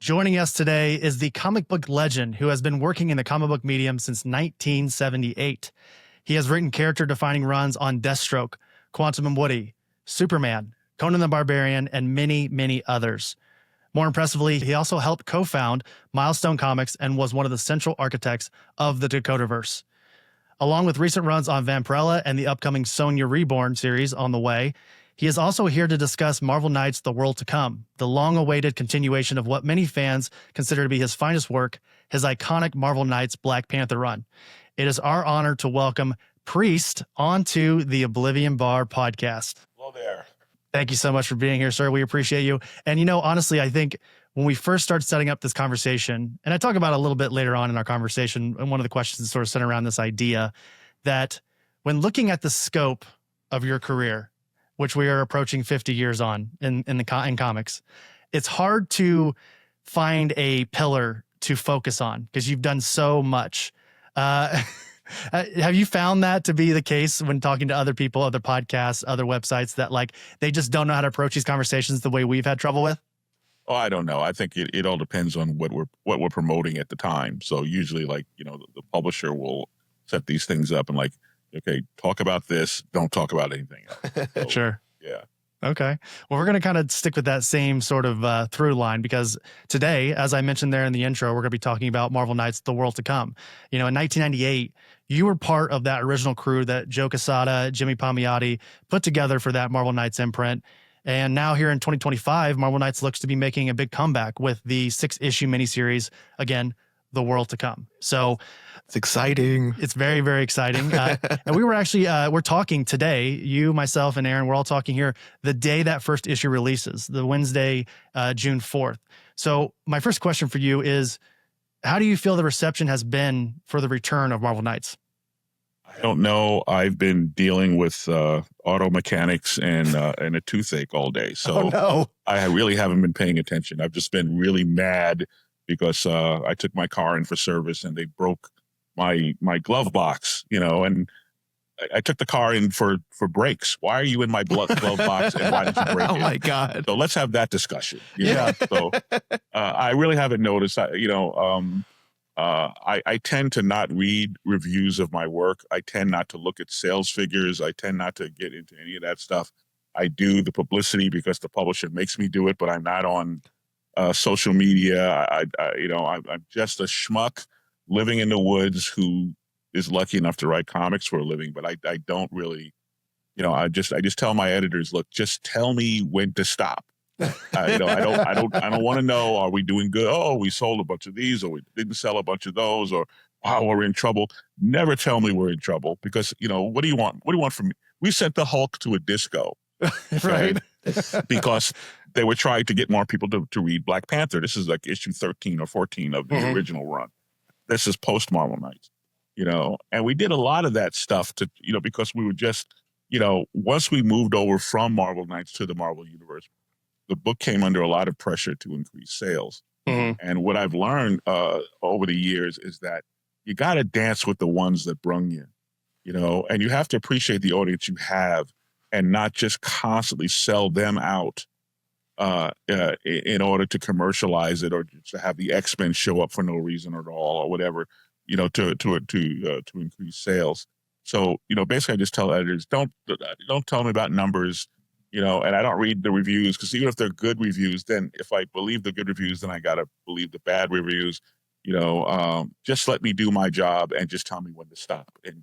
Joining us today is the comic book legend who has been working in the comic book medium since 1978. He has written character-defining runs on Deathstroke, Quantum and Woody, Superman, Conan the Barbarian, and many, many others. More impressively, he also helped co-found Milestone Comics and was one of the central architects of the Dakotaverse. Along with recent runs on Vampirella and the upcoming Sonja Reborn series on the way, he is also here to discuss Marvel Knights The World to Come, the long-awaited continuation of what many fans consider to be his finest work, his iconic Marvel Knights Black Panther run. It is our honor to welcome Priest onto the Oblivion Bar Podcast. Hello there. Thank you so much for being here, sir. We appreciate you. And, you know, honestly, I think when we first started setting up this conversation, and I talk about it a little bit later on in our conversation, and one of the questions sort of centered around this idea that when looking at the scope of your career, which we are approaching 50 years on in comics, it's hard to find a pillar to focus on because you've done so much. Have you found that to be the case when talking to other people, other podcasts, other websites, that like they just don't know how to approach these conversations the way we've had trouble with? Oh, I don't know. I think it all depends on what we're promoting at the time. So usually, like, you know, the publisher will set these things up and like, okay, talk about this, don't talk about anything else. So, Sure. Yeah. Okay. Well, we're going to kind of stick with that same sort of through line because today, as I mentioned there in the intro, we're going to be talking about Marvel Knights The World to Come. You know, in 1998, you were part of that original crew that Joe Quesada, Jimmy Palmiotti put together for that Marvel Knights imprint. And now here in 2025, Marvel Knights looks to be making a big comeback with the 6-issue miniseries, again, The World to Come. So it's exciting. It's very, very exciting. And we were actually, we're talking today, you, myself, and Aaron, we're all talking here the day that first issue releases, the Wednesday, June 4th. So my first question for you is, how do you feel the reception has been for the return of Marvel Knights? I don't know. I've been dealing with auto mechanics and a toothache all day. So no. I really haven't been paying attention. I've just been really mad because I took my car in for service and they broke my glove box, you know, and I took the car in for brakes. Why are you in my glove box and why did you break it? Oh my God. So let's have that discussion. Yeah. So I really haven't noticed. I tend to not read reviews of my work. I tend not to look at sales figures. I tend not to get into any of that stuff. I do the publicity because the publisher makes me do it, but I'm not on social media. I'm just a schmuck living in the woods who is lucky enough to write comics for a living, but I don't really, you know, I just tell my editors, look, just tell me when to stop. I don't want to know, are we doing good? Oh, we sold a bunch of these, or we didn't sell a bunch of those, or wow, we're in trouble. Never tell me we're in trouble because, you know, what do you want? What do you want from me? We sent the Hulk to a disco, Right? because they were trying to get more people to read Black Panther. This is like issue 13 or 14 of the original run. This is post Marvel Knights, you know, and we did a lot of that stuff to, you know, because we were just, you know, once we moved over from Marvel Knights to the Marvel Universe, the book came under a lot of pressure to increase sales. And what I've learned over the years is that you got to dance with the ones that brung you, you know, and you have to appreciate the audience you have and not just constantly sell them out in order to commercialize it or to have the X-Men show up for no reason at all or whatever, you know, to increase sales. So, you know, basically I just tell editors, don't tell me about numbers, you know, and I don't read the reviews because even if they're good reviews, then if I believe the good reviews, then I got to believe the bad reviews, you know, just let me do my job and just tell me when to stop and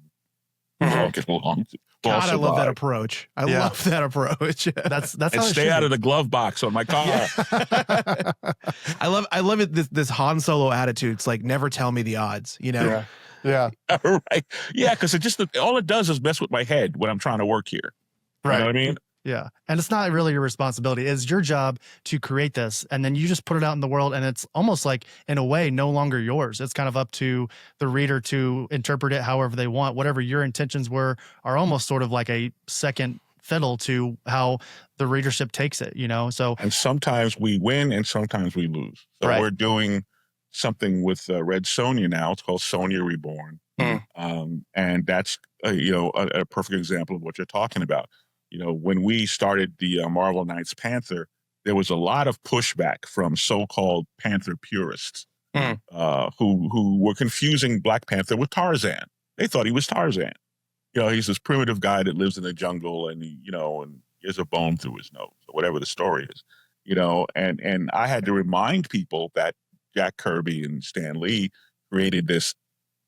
all get along. God, I love that approach. I love that approach. That's and how stay out of the glove box on my car. Yeah. I love it. This Han Solo attitude. It's like, never tell me the odds, you know? Yeah. Right. Yeah. Cause all it does is mess with my head when I'm trying to work here. Right. You know what I mean? Yeah. And it's not really your responsibility. It's your job to create this. And then you just put it out in the world. And it's almost like, in a way, no longer yours. It's kind of up to the reader to interpret it however they want. Whatever your intentions were are almost sort of like a second fiddle to how the readership takes it, you know? So, and sometimes we win and sometimes we lose. So we're doing something with Red Sonja now. It's called Sonja Reborn. And that's, a perfect example of what you're talking about. You know, when we started the Marvel Knights Panther, there was a lot of pushback from so-called Panther purists who were confusing Black Panther with Tarzan. They thought he was Tarzan. He's this primitive guy that lives in the jungle and he has a bone through his nose or whatever the story is. And I had to remind people that Jack Kirby and Stan Lee created this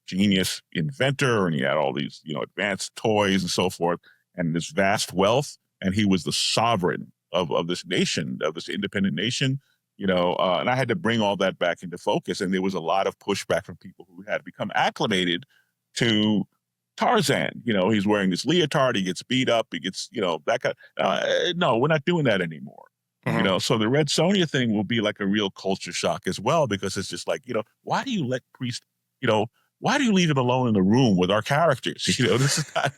genius inventor, and he had all these, advanced toys and so forth, and this vast wealth, and he was the sovereign of this nation, of this independent nation, and I had to bring all that back into focus. And there was a lot of pushback from people who had become acclimated to Tarzan. He's wearing this leotard, he gets beat up, he gets, that kind. No, we're not doing that anymore. So the Red Sonja thing will be like a real culture shock as well, because it's just like, why do you let Priest, why do you leave him alone in the room with our characters? This is not,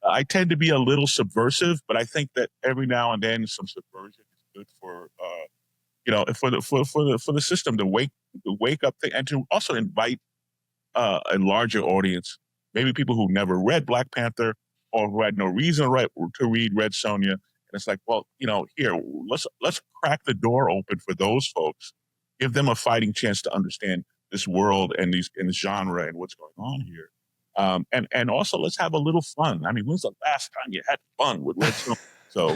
I tend to be a little subversive, but I think that every now and then some subversion is good for, for the system to wake up and to also invite a larger audience, maybe people who never read Black Panther or who had no reason to read Red Sonja. And it's like, well, here, let's crack the door open for those folks, give them a fighting chance to understand this world and this genre and what's going on here. And also let's have a little fun. I mean, when's the last time you had fun with Red Sonja? So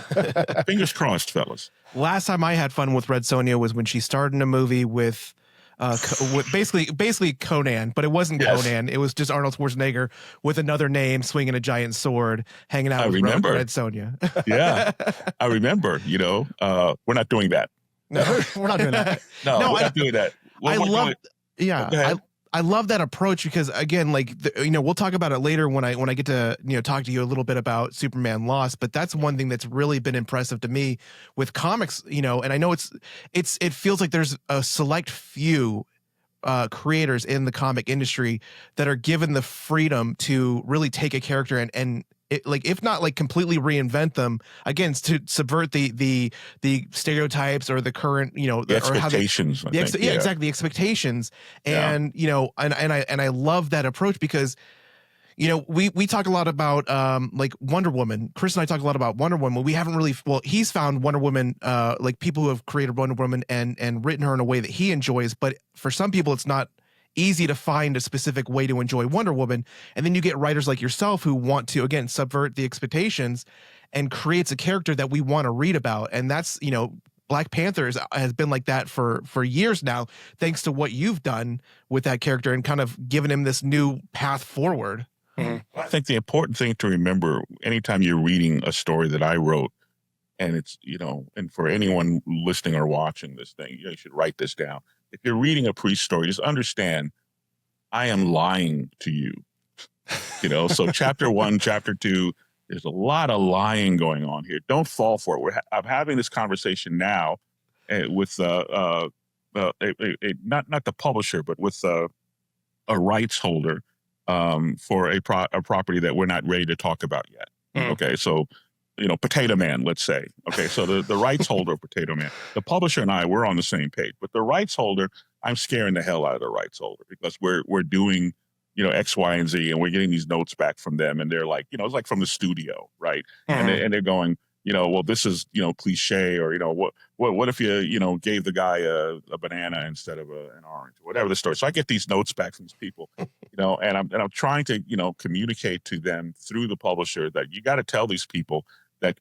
fingers crossed, fellas. Last time I had fun with Red Sonja was when she starred in a movie with basically Conan, but it wasn't Conan. It was just Arnold Schwarzenegger with another name, swinging a giant sword, hanging out with Red Sonja. Yeah, I remember. We're not doing that. No, we're not doing that. No, we're not doing that. I love that approach because, again, like we'll talk about it later when I get to talk to you a little bit about Superman Lost. But that's one thing that's really been impressive to me with comics. And I know it feels like there's a select few creators in the comic industry that are given the freedom to really take a character and if not like completely reinvent them, again, to subvert the stereotypes or the current the expectations. Exactly, the expectations. And and I love that approach because we talk a lot about like Wonder Woman. Chris and I talk a lot about Wonder Woman. We haven't really, he's found Wonder Woman, like people who have created Wonder Woman and written her in a way that he enjoys, but for some people it's not easy to find a specific way to enjoy Wonder Woman. And then you get writers like yourself who want to, again, subvert the expectations and creates a character that we want to read about. And that's, Black Panther has been like that for years now, thanks to what you've done with that character and kind of given him this new path forward. I think the important thing to remember anytime you're reading a story that I wrote, and it's, and for anyone listening or watching this thing, you should write this down. If you're reading a Priest story, just understand I am lying to you. So chapter 1, chapter 2, there's a lot of lying going on here. Don't fall for it. I'm having this conversation now with not the publisher, but with a rights holder for a property that we're not ready to talk about yet. Okay, so Potato Man, let's say. Okay, so the rights holder of Potato Man, the publisher and I, we're on the same page. But the rights holder, I'm scaring the hell out of the rights holder because we're doing, X, Y, and Z, and we're getting these notes back from them, and they're like, it's like from the studio, right? And they're going, well, this is, cliche, or what if you gave the guy a banana instead of an orange, whatever the story. So I get these notes back from these people, and I'm trying to communicate to them through the publisher that you got to tell these people that,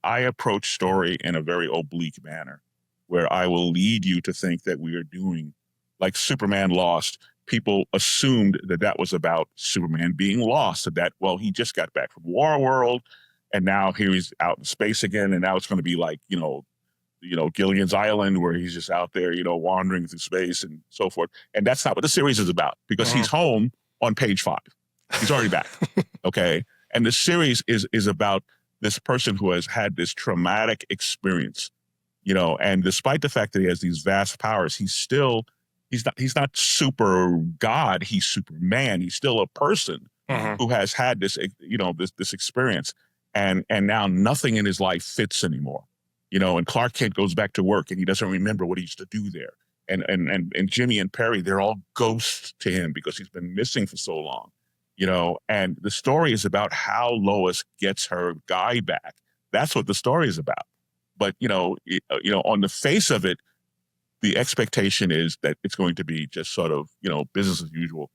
I approach story in a very oblique manner where I will lead you to think that we are doing like Superman Lost. People assumed that was about Superman being lost, that, well, he just got back from Warworld and now here he's out in space again. And now it's going to be like, Gilligan's Island where he's just out there, wandering through space and so forth. And that's not what the series is about because he's home on page 5. He's already back. Okay. And the series is about this person who has had this traumatic experience, and despite the fact that he has these vast powers, he's not super God, he's Superman. He's still a person who has had this, this experience, and now nothing in his life fits anymore, and Clark Kent goes back to work and he doesn't remember what he used to do there. And Jimmy and Perry, they're all ghosts to him because he's been missing for so long. And the story is about how Lois gets her guy back. That's what the story is about. But on the face of it, the expectation is that it's going to be just sort of business as usual.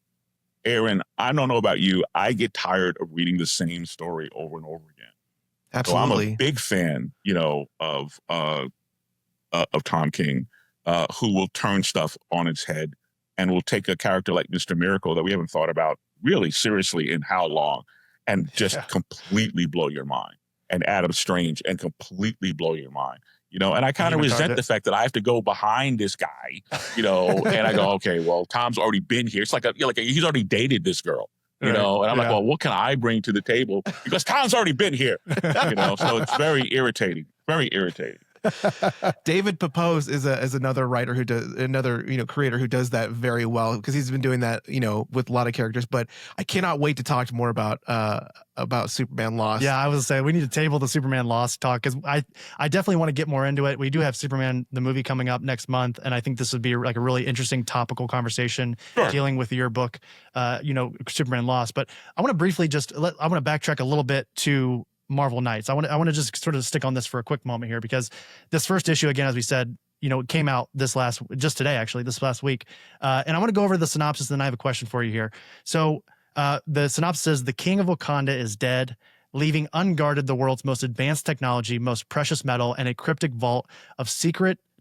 Aaron, I don't know about you. I get tired of reading the same story over and over again. Absolutely. So I'm a big fan, of Tom King, who will turn stuff on its head and will take a character like Mr. Miracle that we haven't thought about really seriously in how long, and just completely blow your mind. And Adam Strange and completely blow your mind. And I kind of resent the fact that I have to go behind this guy, and I go, okay, well, Tom's already been here. It's like he's already dated this girl, and I'm like, well, what can I bring to the table? Because Tom's already been here, so it's very irritating. David Pepose is another writer who does creator who does that very well, because he's been doing that with a lot of characters. But I cannot wait to talk more about Superman Lost. Yeah, I was saying we need to table the Superman Lost talk, because I definitely want to get more into it. We do have Superman the movie coming up next month, and I think this would be like a really interesting topical conversation dealing with your book, Superman Lost. But I want to briefly I want to backtrack a little bit to Marvel Knights. I want to just sort of stick on this for a quick moment here, because this first issue, again, as we said, it came out this last week. And I want to go over the synopsis, and then I have a question for you here. So the synopsis says, the king of Wakanda is dead, leaving unguarded the world's most advanced technology, most precious metal, and a cryptic vault of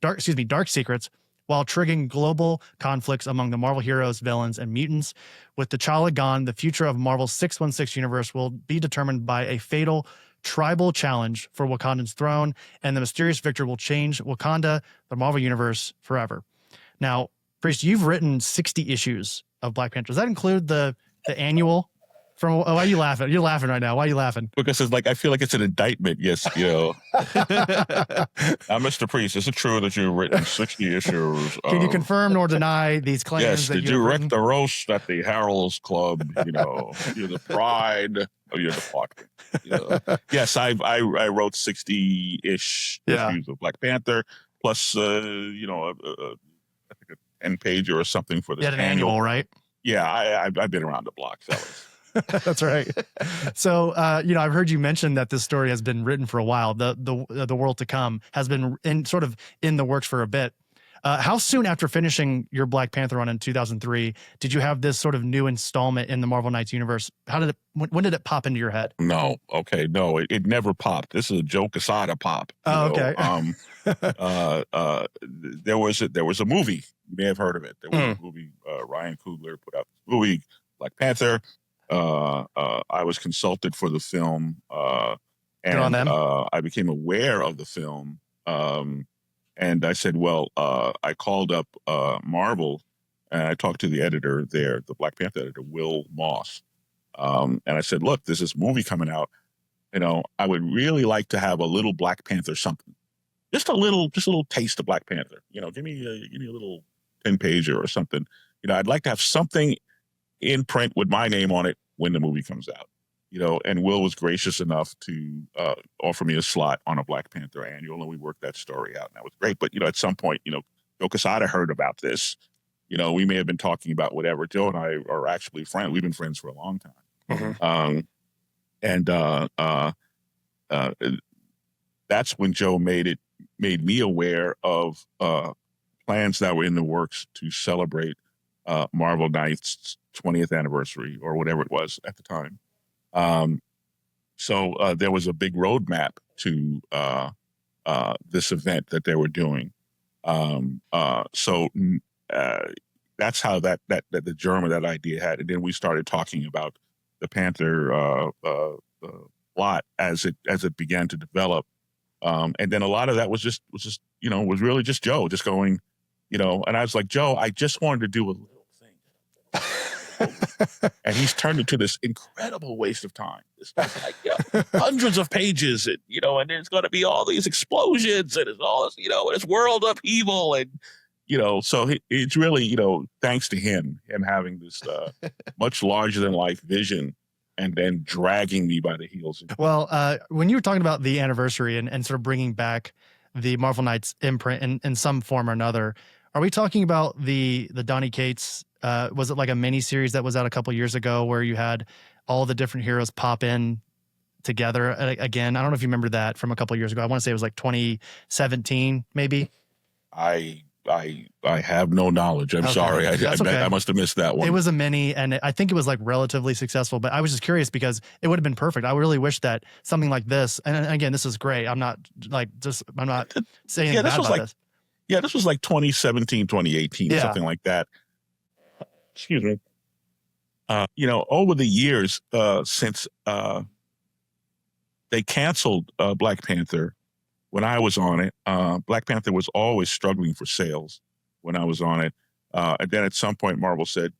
dark secrets, while triggering global conflicts among the Marvel heroes, villains, and mutants. With T'Challa gone, the future of Marvel's 616 universe will be determined by a fatal tribal challenge for Wakanda's throne, and the mysterious victor will change Wakanda, the Marvel universe, forever. Now, Priest, you've written 60 issues of Black Panther. Does that include the annual? Why are you laughing? You're laughing right now. Why are you laughing? Because I feel like it's an indictment. Yes, Now, Mr. Priest, is it true that you've written 60 issues? Can you confirm nor deny these claims? Yes. Did you wreck the roast at the Harold's Club? You're the pride of your department. Yes, I wrote 60-ish issues of Black Panther, plus I think a 10-pager or something for the annual, right? Yeah, I've been around the block, fellas. That's right. So, I've heard you mention that this story has been written for a while. The World to Come has been in the works for a bit. How soon after finishing your Black Panther run in 2003 did you have this sort of new installment in the Marvel Knights universe? When did it pop into your head? No. Okay. No, it never popped. This is a Joe Quesada pop. Okay. There was a movie. You may have heard of it. There was a movie. Ryan Coogler put out this movie, Black Panther. I was consulted for the film, and I became aware of the film. And I said, well, I called up Marvel, and I talked to the editor there, the Black Panther editor, Will Moss. And I said, look, there's this movie coming out. I would really like to have a little Black Panther something. Just a little taste of Black Panther. Give me a little 10-pager or something. I'd like to have something in print with my name on it when the movie comes out. And Will was gracious enough to offer me a slot on a Black Panther annual, and we worked that story out, and that was great. But, at some point, Joe Quesada heard about this. We may have been talking about whatever. Joe and I are actually friends. We've been friends for a long time. Mm-hmm. That's when Joe made me aware of plans that were in the works to celebrate Marvel Knights' 20th anniversary, or whatever it was at the time. So there was a big roadmap to this event that they were doing. So that's how the germ of that idea had. And then we started talking about the Panther plot as it began to develop. And then a lot of that was really just Joe just going, and I was like, Joe, I just wanted to do a little thing. And he's turned it to this incredible waste of time. It's like hundreds of pages, and there's going to be all these explosions, and it's all this, it's world upheaval, and so it's really thanks to him having this much larger than life vision, and then dragging me by the heels. Well, when you were talking about the anniversary and sort of bringing back the Marvel Knights imprint in some form or another, are we talking about the Donny Cates? Was it like a mini series that was out a couple years ago where you had all the different heroes pop in together again. I don't know if you remember that from a couple of years ago. I want to say it was like 2017, maybe. I have no knowledge. I'm Okay. sorry. That's okay. I must have missed that one. It was a mini, and I think it was like relatively successful, but I was just curious because it would have been perfect. I really wish that something like this, and again, this is great. I'm not saying anything bad about this. Yeah, this was like 2017, 2018, something like that. Excuse me. Over the years, since they canceled Black Panther, when I was on it, Black Panther was always struggling for sales when I was on it. And then at some point, Marvel said,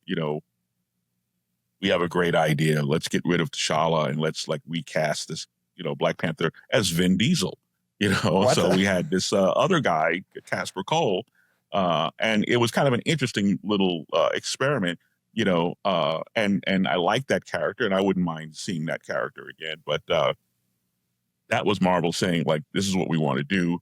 we have a great idea. Let's get rid of T'Challa and let's recast this, Black Panther as Vin Diesel, So we had this other guy, Casper Cole, and it was kind of an interesting little experiment, and I liked that character and I wouldn't mind seeing that character again. But that was Marvel saying, this is what we want to do.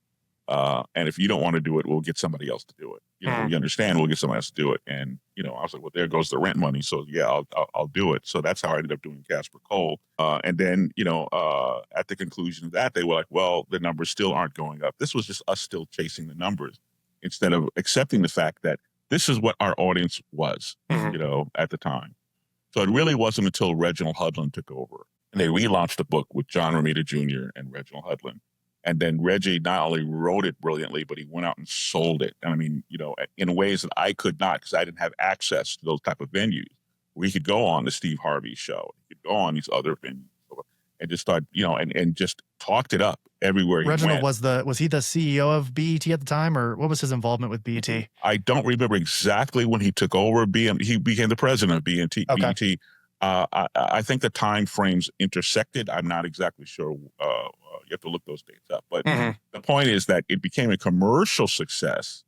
And if you don't want to do it, we'll get somebody else to do it. We understand, we'll get somebody else to do it. And, I was like, well, there goes the rent money. So yeah, I'll do it. So that's how I ended up doing Casper Cole. And then, at the conclusion of that, they were like, well, the numbers still aren't going up. This was just us still chasing the numbers instead of accepting the fact that this is what our audience was, at the time. So it really wasn't until Reginald Hudlin took over and they relaunched the book with John Romita Jr. and Reginald Hudlin. And then Reggie not only wrote it brilliantly, but he went out and sold it. And I mean, in ways that I could not, because I didn't have access to those type of venues. We could go on the Steve Harvey show, we could go on these other venues, and just start, and just talked it up everywhere he Reginald went. was he the CEO of BET at the time, or what was his involvement with BET? I don't remember exactly when he took over. He became the president of BET. Okay. BET. I think the time frames intersected. I'm not exactly sure. You have to look those dates up. But the point is that it became a commercial success.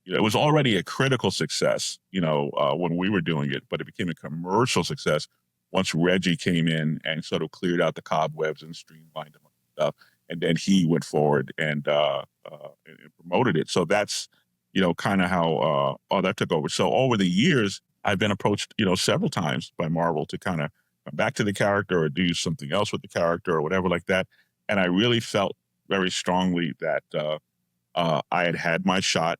It was already a critical success, when we were doing it, but it became a commercial success once Reggie came in and sort of cleared out the cobwebs and streamlined them and stuff. And then he went forward and promoted it. So that's, kind of how that took over. So over the years, I've been approached, several times by Marvel to kind of come back to the character or do something else with the character or whatever like that. And I really felt very strongly that I had my shot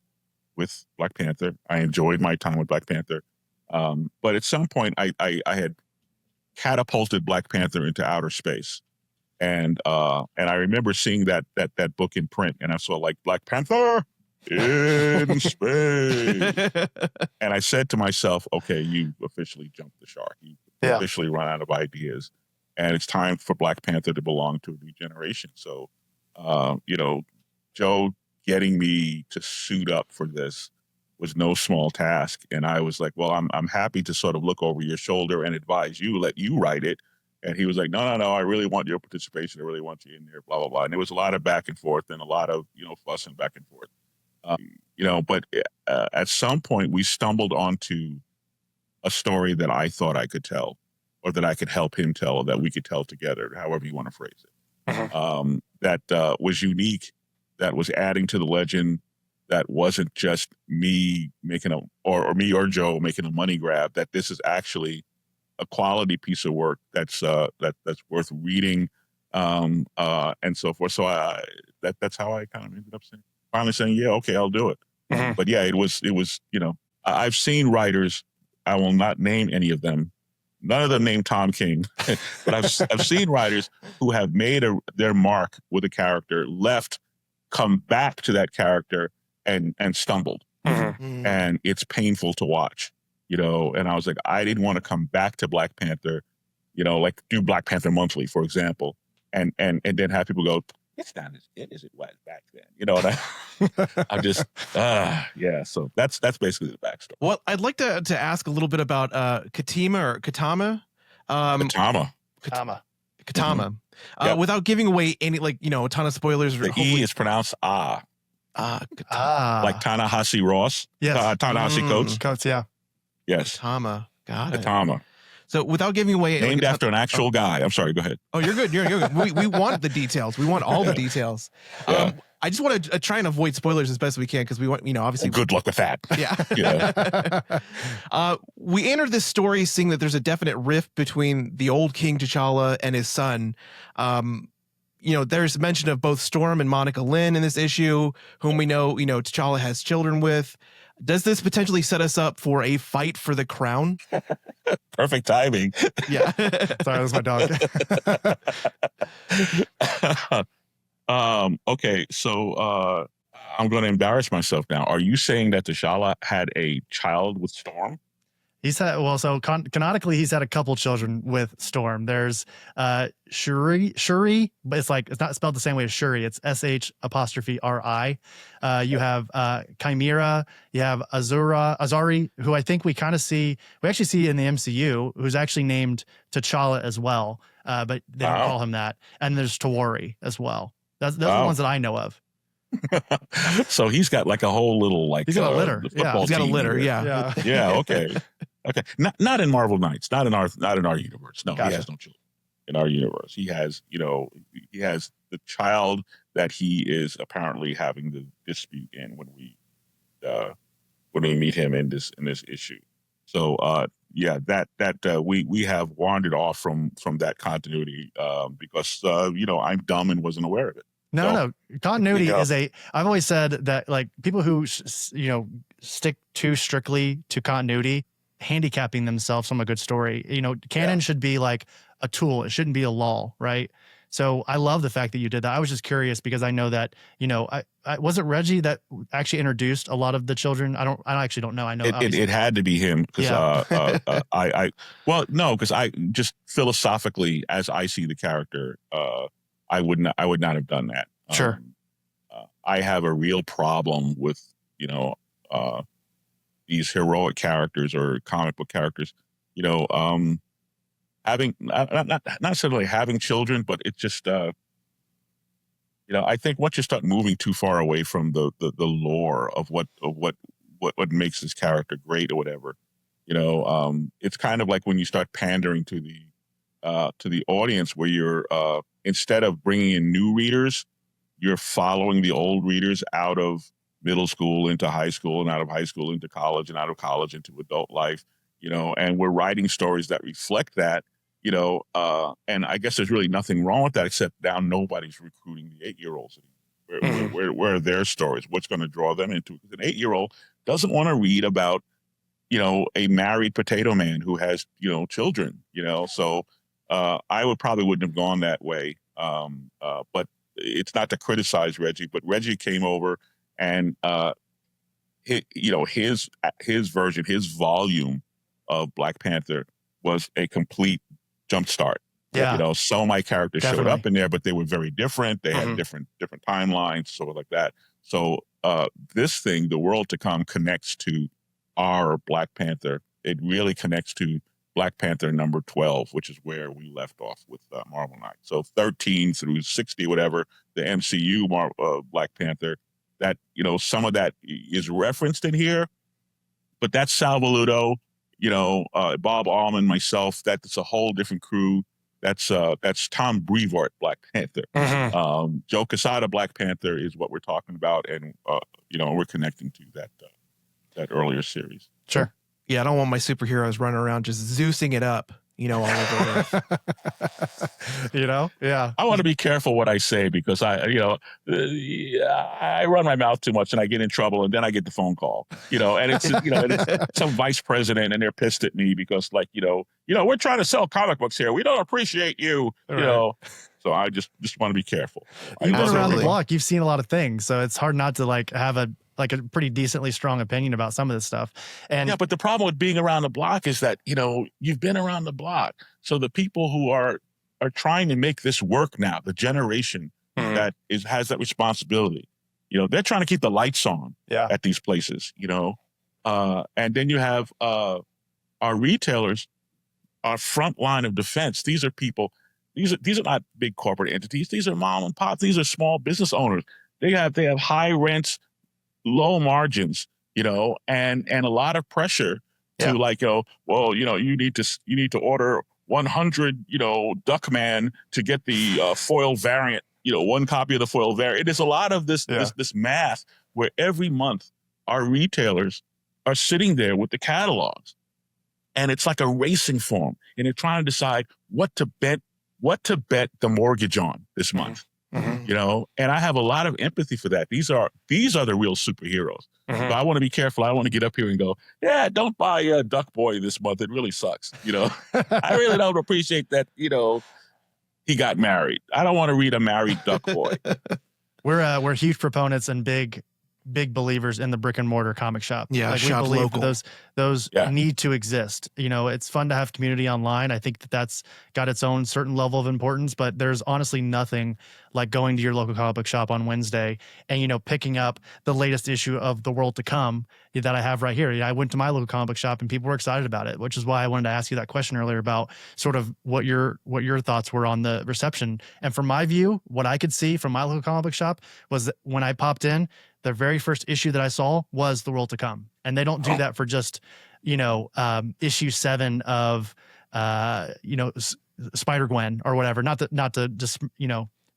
with Black Panther. I enjoyed my time with Black Panther. But at some point, I had catapulted Black Panther into outer space. And I remember seeing that book in print, and I saw Black Panther in space. And I said to myself, okay, you officially jumped the shark. You officially run out of ideas. And it's time for Black Panther to belong to a new generation. So, Joe getting me to suit up for this was no small task. And I was like, well, I'm happy to sort of look over your shoulder and advise you, let you write it. And he was like, no, I really want your participation. I really want you in there, blah, blah, blah. And there was a lot of back and forth and a lot of, fussing back and forth. But at some point we stumbled onto a story that I thought I could tell, or that I could help him tell, or that we could tell together, however you want to phrase it. That was unique, that was adding to the legend, that wasn't just me making or me or Joe making a money grab, that this is actually a quality piece of work that's worth reading, and so forth. So that's how I kind of ended up finally saying, yeah, okay, I'll do it. But yeah, it was, I've seen writers, I will not name any of them. None of them named Tom King, but I've seen writers who have made their mark with a character, left, come back to that character, and stumbled, and it's painful to watch, And I was like, I didn't want to come back to Black Panther, do Black Panther monthly, for example, and then have people go, it's not as good as it was back then, And I'm just, yeah. So that's basically the backstory. Well, I'd like to ask a little bit about Katama. Katama. Yep. Without giving away any, a ton of spoilers. The E is pronounced ah. Like Ta-Nehisi Ross. Yes. Ta-Nehisi Coates. Coates, yeah. Yes. Katama. Got it. Katama. So without giving away, named after an actual guy. I'm sorry. Go ahead. Oh, you're good. You're good. We want the details. We want all the details. Yeah. I just want to try and avoid spoilers as best we can because we want, obviously. Well, good luck with that. Yeah. We entered this story seeing that there's a definite rift between the old King T'Challa and his son. There's mention of both Storm and Monica Lynn in this issue, whom we know, T'Challa has children with. Does this potentially set us up for a fight for the crown? Perfect timing. Yeah. Sorry, that was my dog. Okay, so I'm going to embarrass myself now. Are you saying that T'Challa had a child with Storm? He's had, so canonically, he's had a couple children with Storm. There's Shuri, but it's not spelled the same way as Shuri. It's SH'Ri. You have Chimera. You have Azari, who I think we actually see in the MCU, who's actually named T'Challa as well, but they don't call him that. And there's Tawari as well. Those are the ones that I know of. So he's got like a whole little he's got a litter. Yeah, he's got a litter. Yeah. Yeah. Okay. Okay. Not in Marvel Knights. Not in our universe. No, Gotcha. He has no children in our universe. He has the child that he is apparently having the dispute in when we meet him in this issue. So we have wandered off from that continuity because I'm dumb and wasn't aware of it. No. Continuity is I've always said that like people who stick too strictly to continuity, handicapping themselves from a good story. Canon should be like a tool. It shouldn't be a law, right? So I love the fact that you did that. I was just curious because I know that I was it Reggie that actually introduced a lot of the children. I actually don't know. I know it had to be him because because I just philosophically, as I see the character, I would not have done that. Sure. I have a real problem with these heroic characters or comic book characters, having not necessarily having children, but it's just I think once you start moving too far away from the lore of what makes this character great or whatever, it's kind of like when you start pandering to the audience where you're instead of bringing in new readers, you're following the old readers out of middle school into high school and out of high school into college and out of college into adult life, and we're writing stories that reflect that, and I guess there's really nothing wrong with that, except now nobody's recruiting the 8-year-olds. Where are their stories? What's going to draw them into it? Because an 8-year-old doesn't want to read about, a married potato man who has, children, so I wouldn't have gone that way. But it's not to criticize Reggie, but Reggie came over and his version, his volume of Black Panther was a complete jumpstart. Yeah. Some of my characters showed up in there, but they were very different. They had different timelines, sort of like that. So this thing, The World to Come, connects to our Black Panther. It really connects to Black Panther number 12, which is where we left off with Marvel Knights. So 13 through 60, whatever, the MCU Black Panther, that, some of that is referenced in here, but that's Sal Valuto, Bob Allman, myself, that's a whole different crew. That's Tom Brevoort, Black Panther. Joe Quesada, Black Panther is what we're talking about. And, we're connecting to that earlier series. Sure. Yeah, I don't want my superheroes running around just Zeusing it up, all over Earth. Yeah. I want to be careful what I say because I run my mouth too much and I get in trouble and then I get the phone call, and it's, it's some vice president and they're pissed at me because we're trying to sell comic books here. We don't appreciate you, So I just want to be careful. You've been around the block. You've seen a lot of things. So it's hard not to have a pretty decently strong opinion about some of this stuff. And yeah, but the problem with being around the block is that, you've been around the block. So the people who are trying to make this work now, the generation that has that responsibility, they're trying to keep the lights on at these places, and then you have our retailers, our front line of defense. These are people, these are not big corporate entities. These are mom and pop. These are small business owners. They have high rents, low margins, and a lot of pressure to like, well, you need to order 100, Duckman to get the foil variant, one copy of the foil variant. It is a lot of this math where every month our retailers are sitting there with the catalogs, and it's like a racing form, and they're trying to decide what to bet the mortgage on this month. And I have a lot of empathy for that. These are the real superheroes. So I want to be careful. I want to get up here and go, yeah, don't buy Duck Boy this month. It really sucks. I really don't appreciate that. He got married. I don't want to read a married Duck Boy. We're huge proponents and big believers in the brick and mortar comic shop. Yeah, like shop we believe local. that those need to exist. It's fun to have community online. I think that's got its own certain level of importance, but there's honestly nothing like going to your local comic book shop on Wednesday and picking up the latest issue of The World to Come that I have right here. I went to my local comic book shop and people were excited about it, which is why I wanted to ask you that question earlier about sort of what your thoughts were on the reception. And from my view, what I could see from my local comic book shop was that when I popped in, the very first issue that I saw was The World to Come. And they don't do that for just, issue 7 of, Spider-Gwen or whatever. Not to just,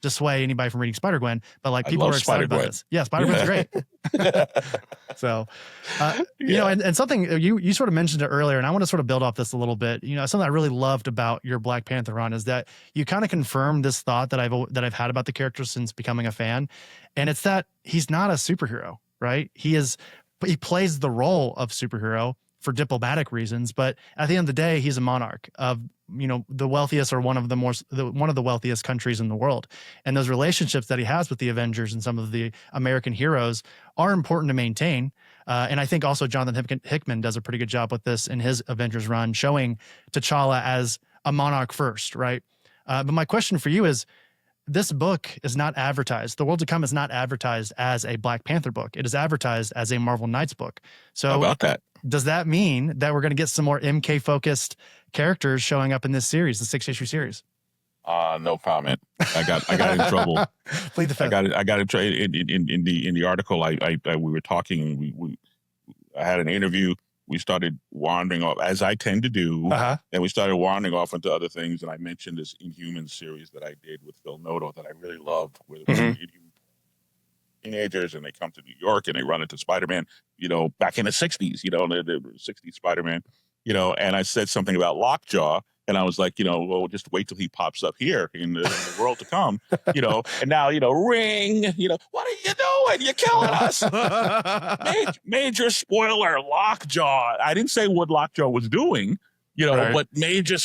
dissuade anybody from reading Spider-Gwen, but like people are excited about this. Yeah, Spider-Gwen's great. So, and something you sort of mentioned it earlier, and I want to sort of build off this a little bit. Something I really loved about your Black Panther run is that you kind of confirmed this thought that I've had about the character since becoming a fan, and it's that he's not a superhero, right? He plays the role of superhero for diplomatic reasons, but at the end of the day, he's a monarch of the wealthiest or one of the wealthiest countries in the world, and those relationships that he has with the Avengers and some of the American heroes are important to maintain. And I think also Jonathan Hickman does a pretty good job with this in his Avengers run, showing T'Challa as a monarch first, right? But my question for you is, this book is not advertised. The World to Come is not advertised as a Black Panther book. It is advertised as a Marvel Knights book. So how about that? Does that mean that we're going to get some more MK-focused characters showing up in this series, the 6-issue series? No comment. I got in trouble. Plead the fifth. I got in trouble in the article. We were talking. I had an interview. We started wandering off, as I tend to do, and we started wandering off into other things. And I mentioned this Inhuman series that I did with Phil Noto that I really loved, with teenagers, and they come to New York and they run into Spider-Man, back in the 60s, the 60s Spider-Man, and I said something about Lockjaw, and I was like, well, just wait till he pops up here in the World to Come, and now, Ring, what are you doing? You're killing us. Major spoiler, Lockjaw. I didn't say what Lockjaw was doing, right. But major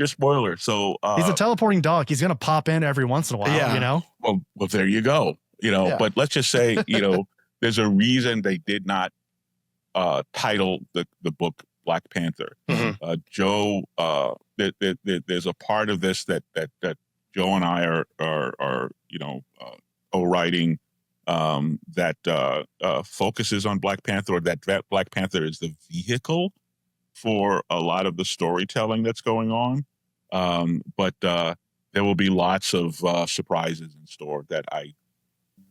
spoiler. So he's a teleporting dog. He's going to pop in every once in a while, Well, there you go. But let's just say, there's a reason they did not title the book Black Panther. Joe, there's a part of this that Joe and I are co-writing that focuses on Black Panther, or that Black Panther is the vehicle for a lot of the storytelling that's going on. But there will be lots of surprises in store that I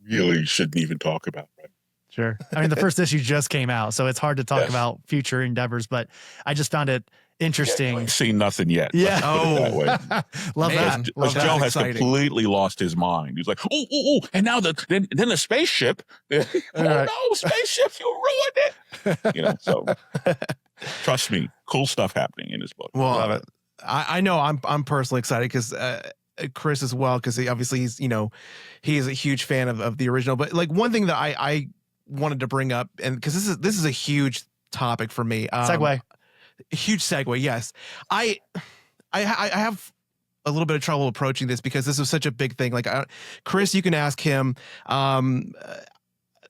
really shouldn't even talk about. Right? Sure. I mean, the first issue just came out, so it's hard to talk about future endeavors, but I just found it interesting. I've seen nothing yet. Yeah. Love that. Joe has completely lost his mind. He's like, oh, and now then the spaceship. No, spaceship, you ruined it. So trust me, cool stuff happening in this book. Well, love it. I know I'm personally excited because Chris as well, because obviously he's a huge fan of the original. But like one thing that I wanted to bring up, and because this is a huge topic for me. Segue. Huge segue. Yes, I have a little bit of trouble approaching this because this was such a big thing. Like Chris, you can ask him.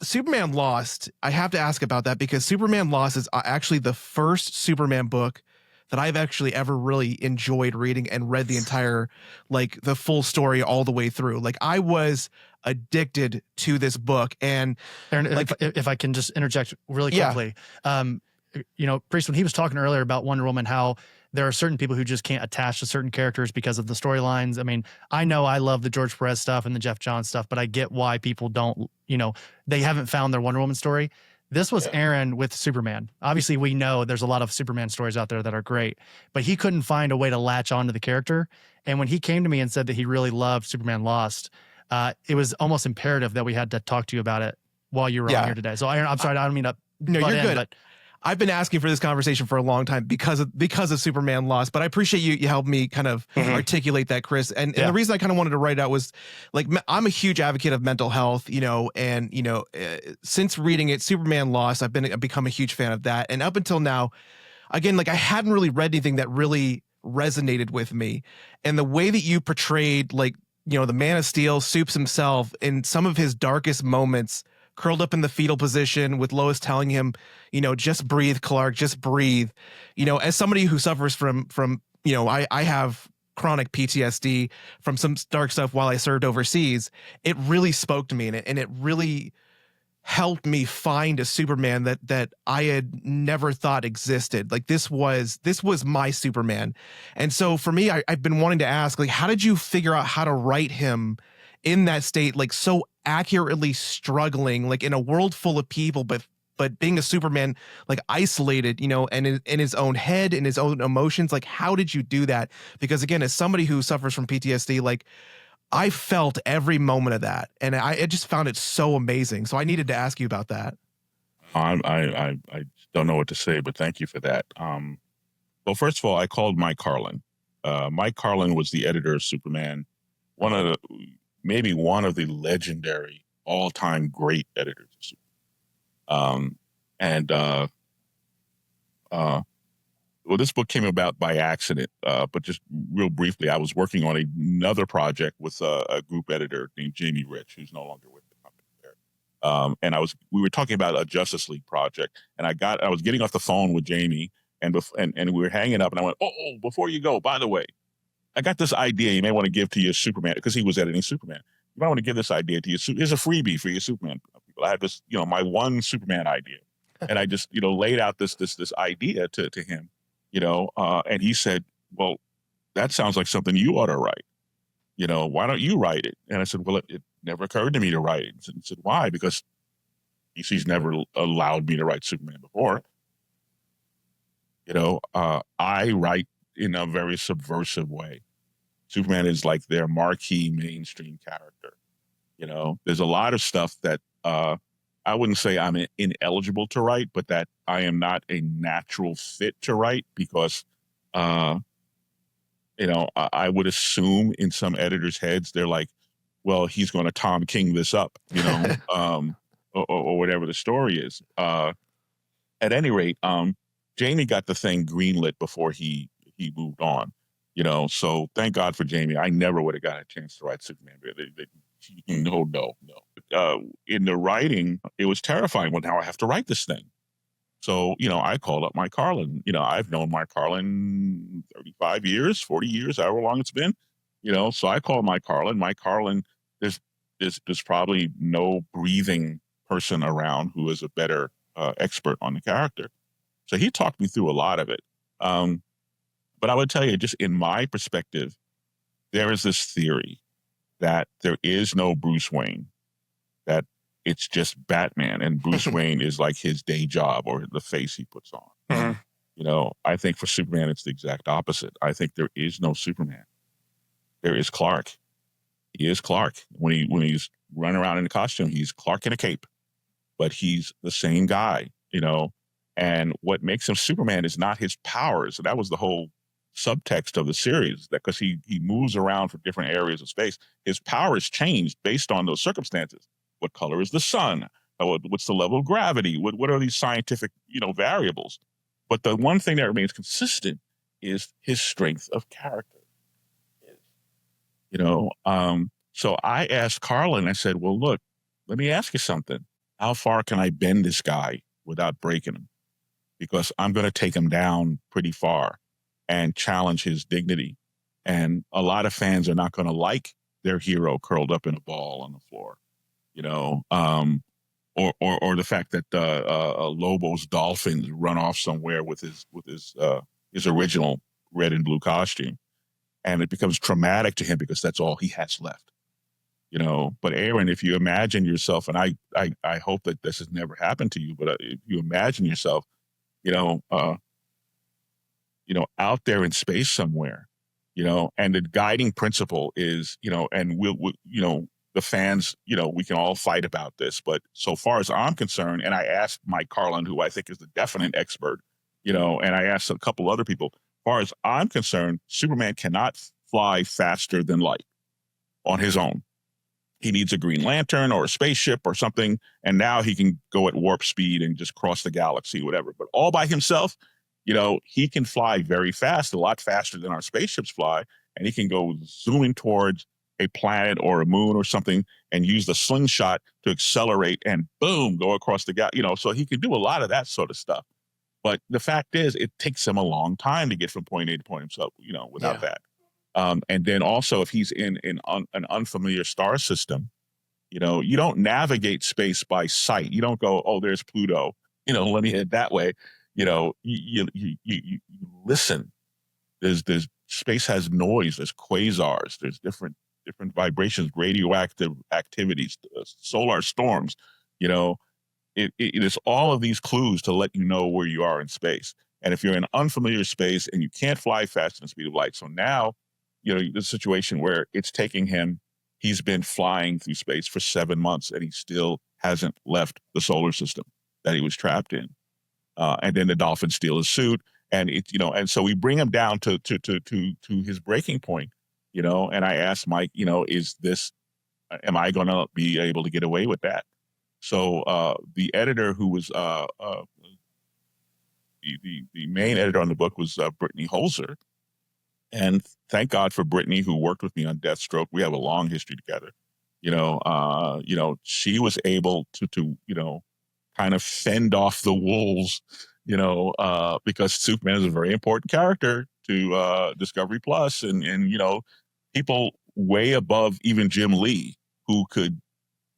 Superman Lost. I have to ask about that because Superman Lost is actually the first Superman book that I've actually ever really enjoyed reading and read the entire, like the full story all the way through. Like I was addicted to this book. And Aaron, like, if I can just interject really quickly, Priest, when he was talking earlier about Wonder Woman, how there are certain people who just can't attach to certain characters because of the storylines. I mean, I know I love the George Perez stuff and the Jeff Johns stuff, but I get why people don't, they haven't found their Wonder Woman story. This was Aaron with Superman. Obviously, we know there's a lot of Superman stories out there that are great, but he couldn't find a way to latch onto the character. And when he came to me and said that he really loved Superman Lost, it was almost imperative that we had to talk to you about it while you were on here today. So Aaron, I'm sorry, I don't mean to. No, you're good. But I've been asking for this conversation for a long time because of Superman Lost, but I appreciate you helped me kind of articulate that, Chris. And the reason I kind of wanted to write it out was like, I'm a huge advocate of mental health, and since reading it, Superman Lost, I've become a huge fan of that. And up until now, again, like I hadn't really read anything that really resonated with me. And the way that you portrayed, like, the Man of Steel, Supes himself, in some of his darkest moments, curled up in the fetal position with Lois telling him, just breathe, Clark, just breathe. As somebody who suffers from I have chronic PTSD from some dark stuff while I served overseas. It really spoke to me, and it really helped me find a Superman that I had never thought existed. Like this was my Superman. And so for me, I've been wanting to ask, like, how did you figure out how to write him in that state, like so accurately struggling, like in a world full of people, but being a Superman, like isolated, and in his own head, in his own emotions? Like, how did you do that? Because again, as somebody who suffers from PTSD, like I felt every moment of that, and I just found it so amazing. So I needed to ask you about that. I don't know what to say, but thank you for that. Well, first of all, I called Mike Carlin. Mike Carlin was the editor of Superman, maybe one of the legendary all-time great editors of Superman. Well, this book came about by accident, but just real briefly, I was working on another project with a group editor named Jamie Rich, who's no longer with the company there. And we were talking about a Justice League project, and I was getting off the phone with Jamie, and we were hanging up, and I went, oh, before you go, by the way, I got this idea you may want to give to your Superman, because he was editing Superman. You might want to give this idea to your, here's a freebie for your Superman people. I had this, my one Superman idea. And I just, laid out this idea to him, and he said, well, that sounds like something you ought to write. Why don't you write it? And I said, well, it never occurred to me to write it. And he said, why? Because DC's never allowed me to write Superman before. I write in a very subversive way. Superman is like their marquee mainstream character. There's a lot of stuff that I wouldn't say I'm ineligible to write, but that I am not a natural fit to write because, I would assume in some editors' heads, they're like, well, he's going to Tom King this up, or whatever the story is. At any rate, Jamie got the thing greenlit before he moved on. So thank God for Jamie. I never would have got a chance to write Superman. No. In the writing, it was terrifying. Well, now I have to write this thing. So, I called up Mike Carlin. I've known Mike Carlin 35 years, 40 years, however long it's been. So I called Mike Carlin. Mike Carlin, there's probably no breathing person around who is a better expert on the character. So he talked me through a lot of it. But I would tell you, just in my perspective, there is this theory that there is no Bruce Wayne, that it's just Batman, and Bruce Wayne is like his day job or the face he puts on. Mm-hmm. I think for Superman, it's the exact opposite. I think there is no Superman. There is Clark. He is Clark. When he's running around in a costume, he's Clark in a cape, but he's the same guy, And what makes him Superman is not his powers. That was the whole subtext of the series, that because he moves around from different areas of space, his powers changed based on those circumstances. What color is the sun? What's the level of gravity? What are these scientific, variables? But the one thing that remains consistent is his strength of character. So I asked Carlin, I said, well, look, let me ask you something. How far can I bend this guy without breaking him? Because I'm going to take him down pretty far and challenge his dignity. And a lot of fans are not going to like their hero curled up in a ball on the floor, or the fact that Lobo's dolphins run off somewhere with his original red and blue costume, and it becomes traumatic to him because that's all he has left. But Aaron, if you imagine yourself, and I hope that this has never happened to you, but if you imagine yourself, out there in space somewhere, and the guiding principle is, and the fans, we can all fight about this, but so far as I'm concerned, and I asked Mike Carlin, who I think is the definite expert, and I asked a couple other people, as far as I'm concerned, Superman cannot fly faster than light on his own. He needs a Green Lantern or a spaceship or something, and now he can go at warp speed and just cross the galaxy, whatever. But all by himself, he can fly very fast, a lot faster than our spaceships fly, and he can go zooming towards a planet or a moon or something and use the slingshot to accelerate and boom, go across the galaxy. So he can do a lot of that sort of stuff. But the fact is, it takes him a long time to get from point A to point himself, without that. And then also, if he's in an unfamiliar star system, you don't navigate space by sight. You don't go, oh, there's Pluto. Let me head that way. You listen. There's space has noise. There's quasars. There's different vibrations, radioactive activities, solar storms. It is all of these clues to let you know where you are in space. And if you're in unfamiliar space and you can't fly faster than the speed of light, so now, the situation where it's taking him, he's been flying through space for 7 months and he still hasn't left the solar system that he was trapped in. And then the dolphins steal his suit, and and so we bring him down to his breaking point, and I asked Mike, am I going to be able to get away with that? So the editor who was the main editor on the book was Brittany Holzer. And thank God for Brittany, who worked with me on Deathstroke. We have a long history together. She was able to kind of fend off the wolves, because Superman is a very important character to Discovery Plus, and people way above even Jim Lee who could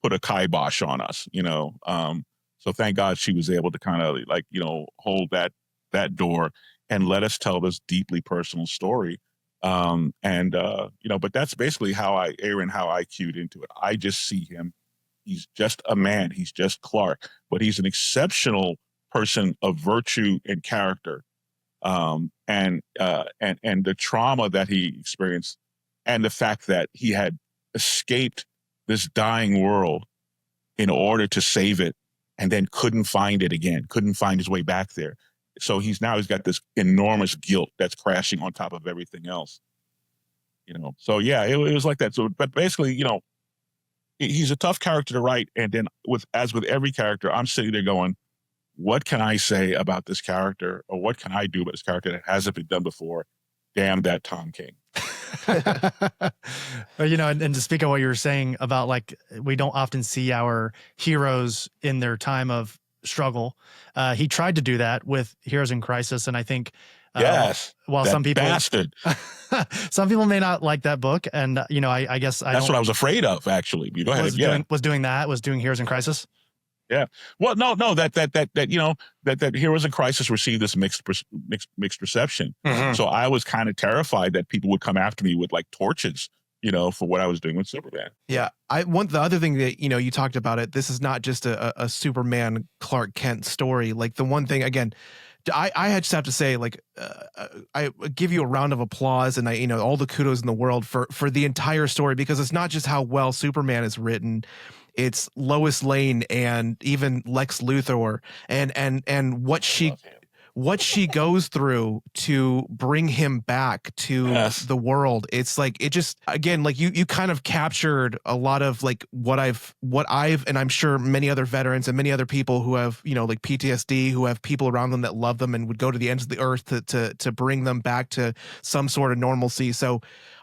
put a kibosh on us. So thank God she was able to kind of hold that door and let us tell this deeply personal story. But that's basically how I cued into it. I just see him. He's just a man. He's just Clark, but he's an exceptional person of virtue and character. And the trauma that he experienced and the fact that he had escaped this dying world in order to save it and then couldn't find it again, couldn't find his way back there. So he's got this enormous guilt that's crashing on top of everything else, So yeah, it was like that. So, but basically, he's a tough character to write. And then as with every character, I'm sitting there going, what can I say about this character, or what can I do about this character that hasn't been done before? Damn that Tom King. And to speak on what you were saying about, we don't often see our heroes in their time of struggle. He tried to do that with Heroes in Crisis, and I think yes, while some people bastard. Some people may not like that book, and I guess that's what I was afraid of. Actually, you go ahead. Was doing Heroes in Crisis. Yeah. Well, no, that Heroes in Crisis received this mixed reception. Mm-hmm. So I was kind of terrified that people would come after me with torches, for what I was doing with Superman. Yeah. The other thing that, you talked about it, this is not just a Superman Clark Kent story. The one thing, again, I just have to say, I give you a round of applause and all the kudos in the world for the entire story, because it's not just how well Superman is written. It's Lois Lane and even Lex Luthor and what she goes through to bring him back to the world. It's it just, again, you kind of captured a lot of what I've, and I'm sure many other veterans and many other people who have, PTSD, who have people around them that love them and would go to the ends of the earth to bring them back to some sort of normalcy. So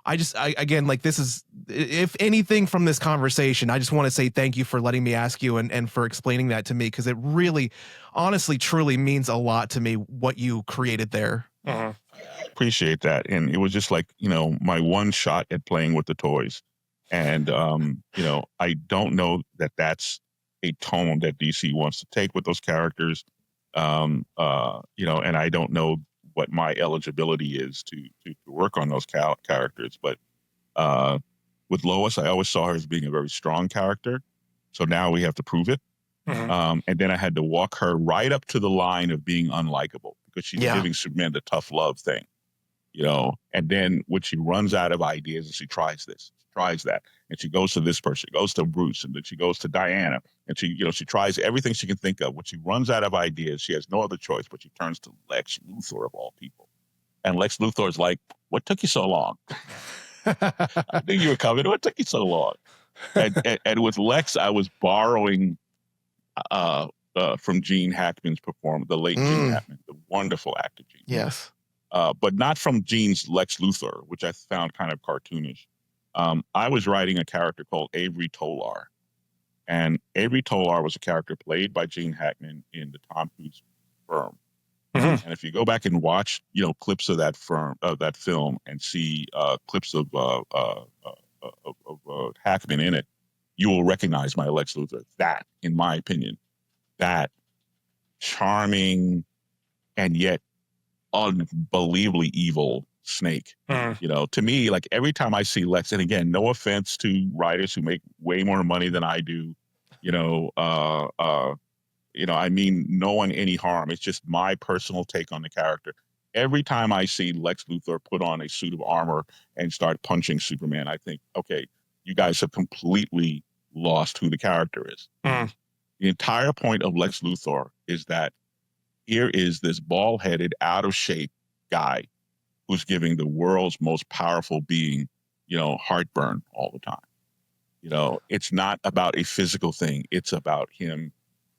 again, this is, if anything from this conversation, I just want to say thank you for letting me ask you and for explaining that to me, because it really, honestly, truly means a lot to me what you created there. Uh-huh. I appreciate that. And it was just my one shot at playing with the toys. And, I don't know that that's a tone that DC wants to take with those characters. And I don't know what my eligibility is to work on those characters, but with Lois, I always saw her as being a very strong character. So now we have to prove it. And then I had to walk her right up to the line of being unlikable because she's giving Superman the tough love thing, you know. And then when she runs out of ideas and she tries this, tries that, and she goes to this person, goes to Bruce, and then she goes to Diana, and she, you know, she tries everything she can think of. When she runs out of ideas, she has no other choice, but she turns to Lex Luthor of all people. And Lex Luthor is like, "What took you so long? I knew you were coming. What took you so long?" And with Lex, I was borrowing from Gene Hackman's performance, the late Gene Hackman, the wonderful actor Gene. Yes. But not from Gene's Lex Luthor, which I found kind of cartoonish. I was writing a character called Avery Tolar. And Avery Tolar was a character played by Gene Hackman in the Tom Cruise Firm. And if you go back and watch, you know, clips of that film and see clips of Hackman in it, you will recognize my Lex Luthor. That, in my opinion, that charming and yet unbelievably evil Snake. You know, to me, like every time I see Lex, and again, no offense to writers who make way more money than I do, you know, I mean no one any harm. It's just my personal take on the character. Every time I see Lex Luthor put on a suit of armor and start punching Superman, I think, okay, you guys have completely lost who the character is. The entire point of Lex Luthor is that here is this bald-headed, out-of-shape guy who's giving the world's most powerful being, you know, heartburn all the time. You know, it's not about a physical thing. It's about him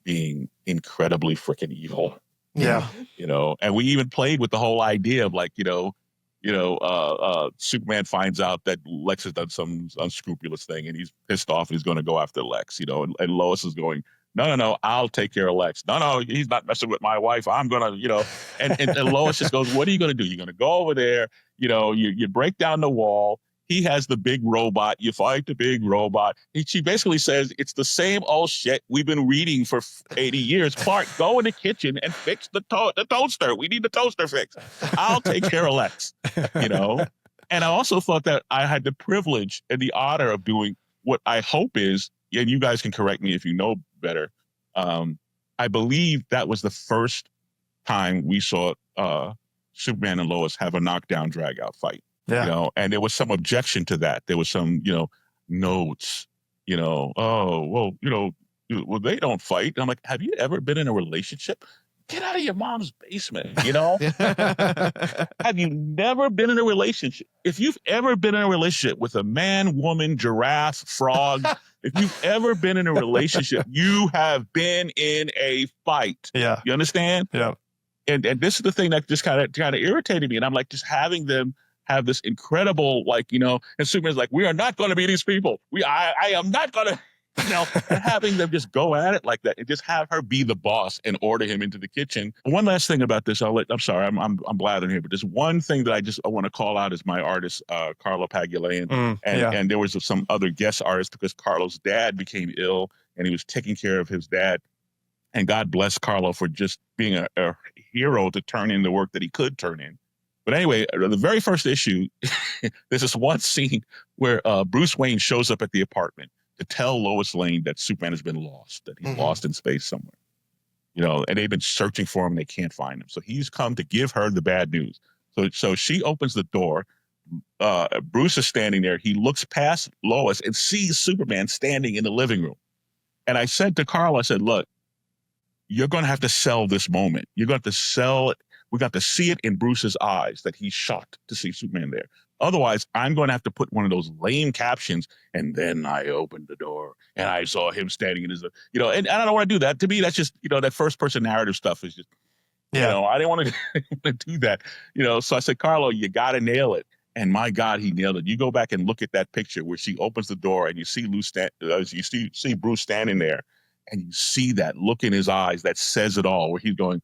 being incredibly freaking evil. Yeah. You know, and we even played with the whole idea of like, Superman finds out that Lex has done some unscrupulous thing and he's pissed off and he's going to go after Lex, you know, and Lois is going, no, I'll take care of Lex. No, he's not messing with my wife. I'm going to, you know, and Lois just goes, what are you going to do? You're going to go over there, you know, you break down the wall. He has the big robot. You fight the big robot. She basically says, it's the same old shit we've been reading for 80 years. Clark, go in the kitchen and fix the toaster. We need the toaster fixed. I'll take care of Lex, you know? And I also thought that I had the privilege and the honor of doing what I hope is, and you guys can correct me if you know better. I believe that was the first time we saw Superman and Lois have a knockdown drag out fight. Yeah. You know, and there was some objection to that. There was some, you know, notes, you know, well, they don't fight. And I'm like, have you ever been in a relationship? Get out of your mom's basement, you know? Have you never been in a relationship? If you've ever been in a relationship with a man, woman, giraffe, frog, if you've ever been in a relationship, you have been in a fight. Yeah. You understand? Yeah. And this is the thing that just kind of irritated me. And I'm like, just having them have this incredible, like, you know, and Superman's like, we are not going to be these people. I am not going to, you know, and having them just go at it like that and just have her be the boss and order him into the kitchen. One last thing about this, I'm sorry, I'm blathering here, but there's one thing that I want to call out is my artist, Carlo Pagulayan. And there was some other guest artists because Carlo's dad became ill and he was taking care of his dad. And God bless Carlo for just being a hero to turn in the work that he could turn in. But anyway, the very first issue, there's this one scene where Bruce Wayne shows up at the apartment to tell Lois Lane that Superman has been lost, that he's lost in space somewhere. You know, and they've been searching for him and they can't find him. So he's come to give her the bad news. So she opens the door. Bruce is standing there. He looks past Lois and sees Superman standing in the living room. And I said to Carl, I said, look, you're going to have to sell this moment. You're going to have to sell it. We got to see it in Bruce's eyes that he's shocked to see Superman there. Otherwise, I'm going to have to put one of those lame captions. And then I opened the door and I saw him standing in his, you know, and I don't want to do that. To me, that's just, you know, that first person narrative stuff is just, you know, I didn't want to do that, you know. So I said, Carlo, you got to nail it. And my God, he nailed it. You go back and look at that picture where she opens the door and you see see Bruce standing there and you see that look in his eyes that says it all, where he's going,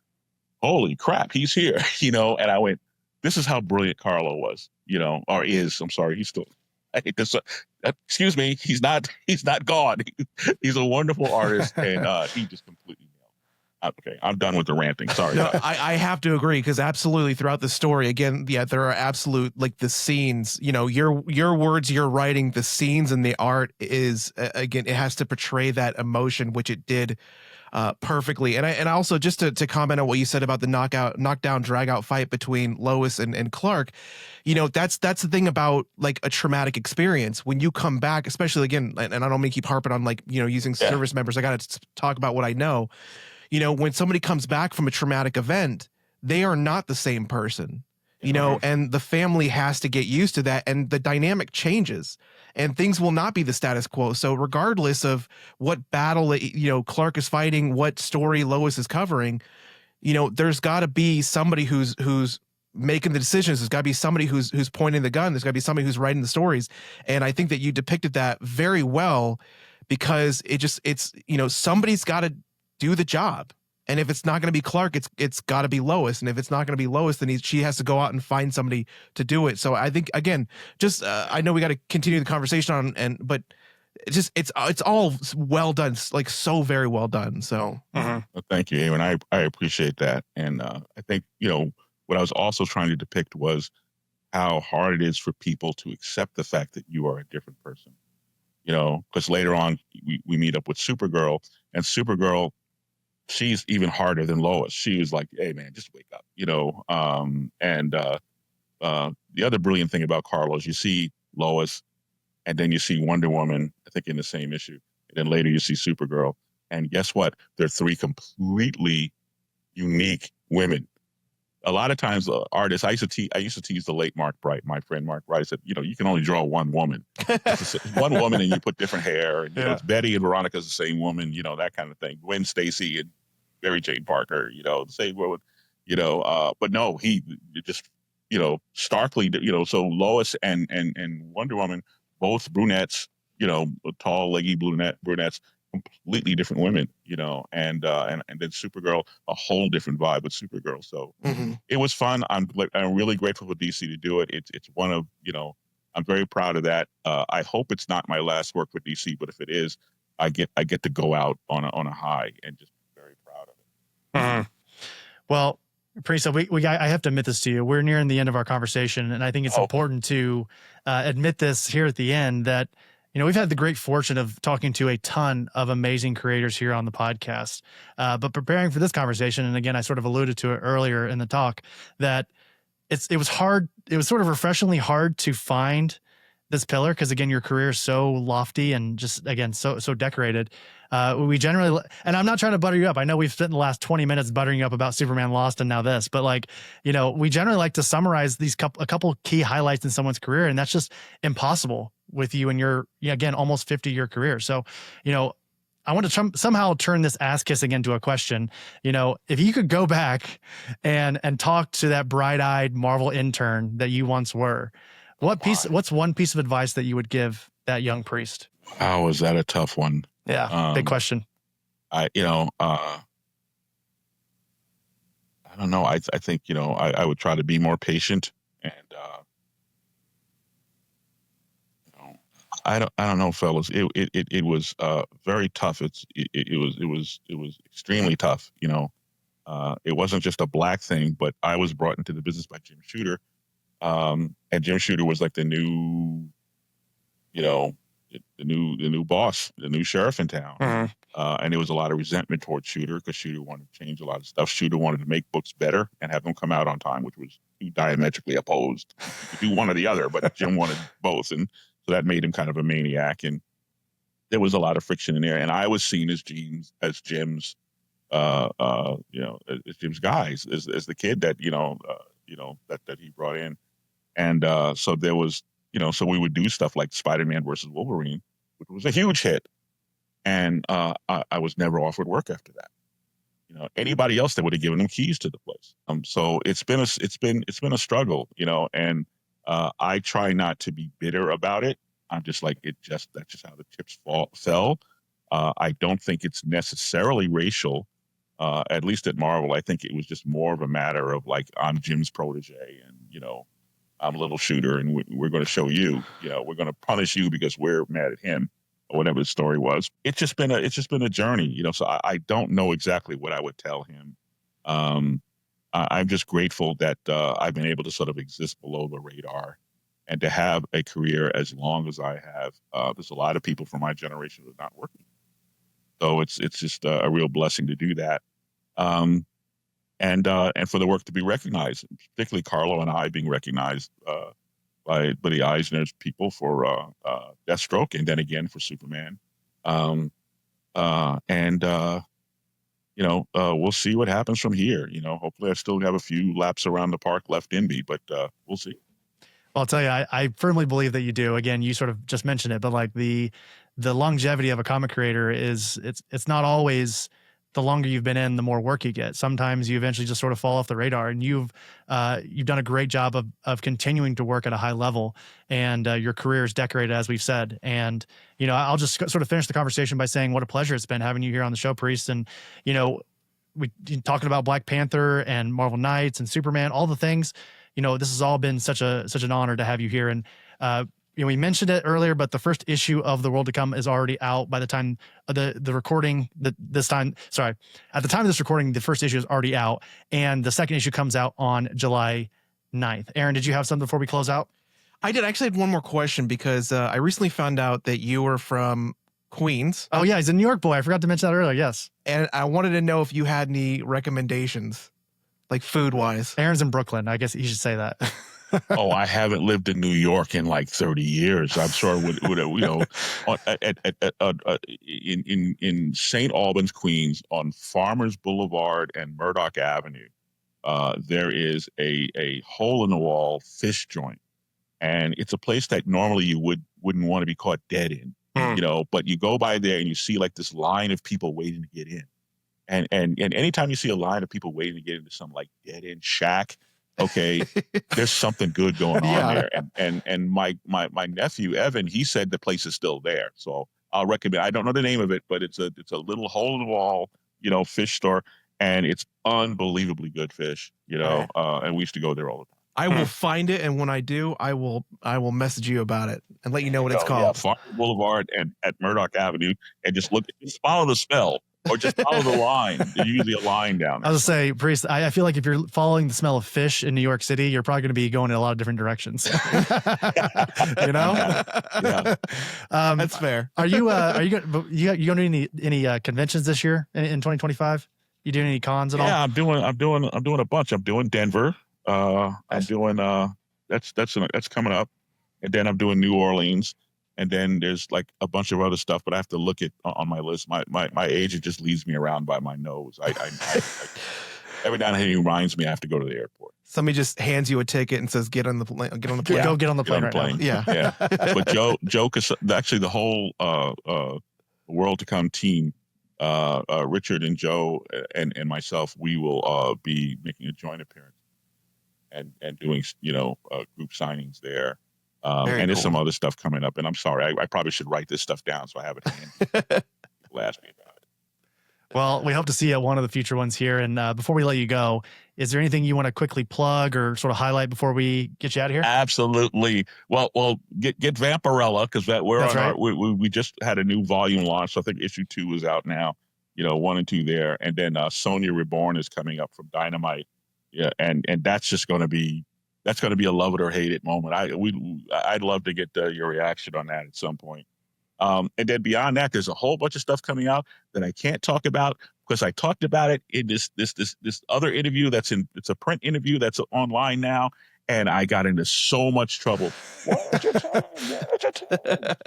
holy crap, he's here, you know. And I went, this is how brilliant Carlo was, you know, or is. I'm sorry, he's still, I hate this. Excuse me, he's not gone. He's a wonderful artist, and he just completely nailed Okay, I'm done with the ranting. Sorry. No, guys. I have to agree, because absolutely throughout the story, again, yeah, there are absolute, like, the scenes, your words, your writing, the scenes and the art is, again, it has to portray that emotion, which it did perfectly. And I also, just to comment on what you said about the knockdown, drag out fight between Lois and Clark, that's the thing about, like, a traumatic experience. When you come back, especially, again, and I don't mean to keep harping on, like, using service members, I got to talk about what I know. When somebody comes back from a traumatic event, they are not the same person, and the family has to get used to that, and the dynamic changes, and things will not be the status quo. So regardless of what battle, Clark is fighting, what story Lois is covering, there's got to be somebody who's making the decisions. There's got to be somebody who's pointing the gun. There's got to be somebody who's writing the stories. And I think that you depicted that very well, because it's somebody's got to do the job. And if it's not going to be Clark, it's got to be Lois. And if it's not going to be Lois, then she has to go out and find somebody to do it. So I think, again, just I know we got to continue the conversation on, but it's all well done, like, so very well done. So Well, thank you, Aaron. I appreciate that. And I think what I was also trying to depict was how hard it is for people to accept the fact that you are a different person. Because later on we meet up with Supergirl, and Supergirl, she's even harder than Lois. She was like, "Hey, man, just wake up," the other brilliant thing about Carlos, you see Lois, and then you see Wonder Woman, I think, in the same issue, and then later you see Supergirl, and guess what? They're three completely unique women. A lot of times, artists, I used to tease the late Mark Bright, my friend Mark Bright. I said, you can only draw one woman. One woman, and you put different hair. And, it's Betty and Veronica's the same woman, that kind of thing. Gwen Stacy and Mary Jane Parker, the same woman, but no, he just, starkly, so Lois and Wonder Woman, both brunettes, tall, leggy brunettes, completely different women, and then Supergirl, a whole different vibe with Supergirl. So it was fun. I'm really grateful for DC to do it. It's one of, I'm very proud of that. I hope it's not my last work with DC, but if it is, I get to go out on a high and just be very proud of it. Well, Prisa, I have to admit this to you. We're nearing the end of our conversation, and I think it's important to admit this here at the end that, we've had the great fortune of talking to a ton of amazing creators here on the podcast. But preparing for this conversation, and again, I sort of alluded to it earlier in the talk, that it was hard. It was sort of refreshingly hard to find this pillar, because again, your career is so lofty and just, again, so decorated. We generally, and I'm not trying to butter you up. I know we've spent the last 20 minutes buttering you up about Superman Lost and now this, but we generally like to summarize a couple key highlights in someone's career, and that's just impossible with you and your, again, almost 50-year career. So, I want to somehow turn this ass kissing into a question. If you could go back and talk to that bright-eyed Marvel intern that you once were, what's one piece of advice that you would give that young priest? Wow, is that a tough one? Yeah, big question. I don't know. I think, I would try to be more patient, and I don't know, fellas. It was very tough. It was extremely tough. It wasn't just a black thing, but I was brought into the business by Jim Shooter, and Jim Shooter was like the new, the new boss, the new sheriff in town. And there was a lot of resentment towards Shooter, because Shooter wanted to change a lot of stuff. Shooter wanted to make books better and have them come out on time, which was diametrically opposed. You could do one or the other, but Jim wanted both. And so that made him kind of a maniac. And there was a lot of friction in there. And I was seen as Jim's as Jim's guys, as the kid that, that he brought in. And so there was, so we would do stuff like Spider-Man versus Wolverine, which was a huge hit. And I was never offered work after that. Anybody else that would have given them keys to the place. So it's been a struggle, and I try not to be bitter about it. I'm just like, that's just how the chips fell. I don't think it's necessarily racial, at least at Marvel. I think it was just more of a matter of like, I'm Jim's protege, and I'm a little Shooter, and we're going to show you, we're going to punish you because we're mad at him. whatever the story was. It's just been a journey, you know. So I don't know exactly what I would tell him. I'm just grateful that I've been able to sort of exist below the radar and to have a career as long as I have. There's a lot of people from my generation who are not working. So it's just a real blessing to do that. And for the work to be recognized, particularly Carlo and I being recognized by the Eisner's people for Deathstroke, and then again for Superman. You know, we'll see what happens from here. You know, hopefully I still have a few laps around the park left in me, but we'll see. Well, I'll tell you, I firmly believe that you do. Again, you sort of just mentioned it, but like the longevity of a comic creator is it's not always the longer you've been in, the more work you get. Sometimes you eventually just sort of fall off the radar, and you've done a great job of continuing to work at a high level, and your career is decorated, as we've said. And, you know, I'll just sort of finish the conversation by saying what a pleasure it's been having you here on the show, Priest. And, you know, we talking about Black Panther and Marvel Knights and Superman, all the things, you know, this has all been such an honor to have you here. And, you know, we mentioned it earlier, but the first issue of The World to Come is already out by the time of the recording. At the time of this recording, the first issue is already out, and the second issue comes out on July 9th. Aaron, did you have something before we close out? I did. I actually had one more question because I recently found out that you were from Queens. Oh yeah, he's a New York boy. I forgot to mention that earlier. Yes. And I wanted to know if you had any recommendations, like food wise. Aaron's in Brooklyn. I guess you should say that. Oh, I haven't lived in New York in like 30 years. I'm sure would you know, in St. Albans, Queens, on Farmers Boulevard and Murdoch Avenue, there is a hole in the wall fish joint, and it's a place that normally you wouldn't want to be caught dead in, you know. But you go by there and you see like this line of people waiting to get in, and anytime you see a line of people waiting to get into some like dead end shack, okay, there's something good going on there. And my nephew Evan, he said the place is still there, so I'll recommend. I don't know the name of it, but it's a little hole in the wall, you know, fish store, and it's unbelievably good fish, you know. And we used to go there all the time. I will find it, and when I do, I will message you about it and let you know what it's called. Yeah, Farm Boulevard and at Murdoch Avenue, and just follow the smell. Or just follow the line. There's usually a line down there. I was going to say, Priest, I feel like if you're following the smell of fish in New York City, you're probably going to be going in a lot of different directions. You know? Yeah. That's fair. Are you going to any conventions this year in 2025? You doing any cons at all? Yeah, I'm doing a bunch. I'm doing Denver. I'm doing that's coming up, and then I'm doing New Orleans. And then there's like a bunch of other stuff, but I have to look at on my list. My agent just leads me around by my nose. I every now and then he reminds me I have to go to the airport. Somebody just hands you a ticket and says, "Get on the plane. Get on the plane. Yeah. Go get on the plane right now." Yeah. But Joe, actually the whole World to Come team, Richard and Joe and myself, we will be making a joint appearance and doing, you know, group signings there. And there's some other stuff coming up, and I'm sorry, I probably should write this stuff down so I have it handy. People ask me about it. Well, we hope to see you at one of the future ones here. And before we let you go, is there anything you want to quickly plug or sort of highlight before we get you out of here? Absolutely. Well, get Vampirella, because we just had a new volume launch. So I think issue 2 is out now. You know, 1 and 2 there, and then Sonja Reborn is coming up from Dynamite. Yeah, and that's just going to be. That's going to be a love it or hate it moment. I'd love to get your reaction on that at some point. And then beyond that, there's a whole bunch of stuff coming out that I can't talk about because I talked about it in this other interview it's a print interview that's online now, and I got into so much trouble.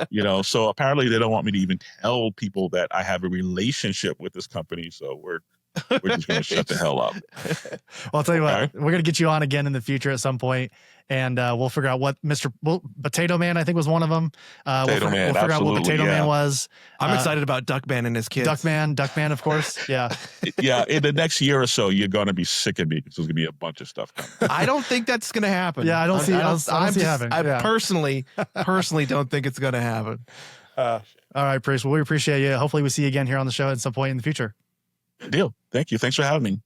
You know, so apparently they don't want me to even tell people that I have a relationship with this company. So we're just going to shut the hell up. Well, I'll tell you what, we're going to get you on again in the future at some point, and we'll figure out what Potato Man, I think, was one of them. We'll figure out what Potato Man was. I'm excited about Duckman and his kids. Duckman, of course. Yeah. Yeah. In the next year or so, you're going to be sick of me because there's going to be a bunch of stuff coming. I don't think that's going to happen. Yeah, I don't see it happening. I personally don't think it's going to happen. All right, Priest. Well, we appreciate you. Hopefully we see you again here on the show at some point in the future. Good deal. Thank you. Thanks for having me.